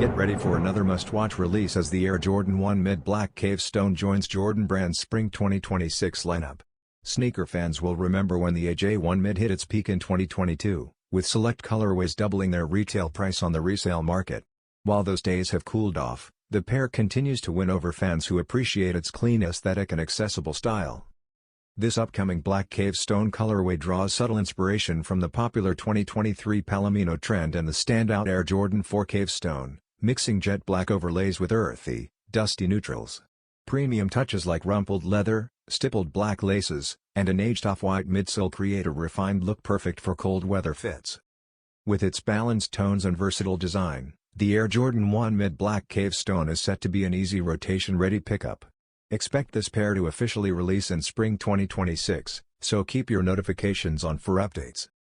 Get ready for another must-watch release as the Air Jordan 1 Mid Black Cave Stone joins Jordan Brand's Spring 2026 lineup. Sneaker fans will remember when the AJ1 Mid hit its peak in 2022, with select colorways doubling their retail price on the resale market. While those days have cooled off, the pair continues to win over fans who appreciate its clean aesthetic and accessible style. This upcoming Black Cave Stone colorway draws subtle inspiration from the popular 2023 Palomino trend and the standout Air Jordan 4 Cave Stone, mixing jet black overlays with earthy, dusty neutrals. Premium touches like rumpled leather, stippled black laces, and an aged off-white midsole create a refined look perfect for cold weather fits. With its balanced tones and versatile design, the Air Jordan 1 Mid Black Cave Stone is set to be an easy rotation-ready pickup. Expect this pair to officially release in spring 2026, so keep your notifications on for updates.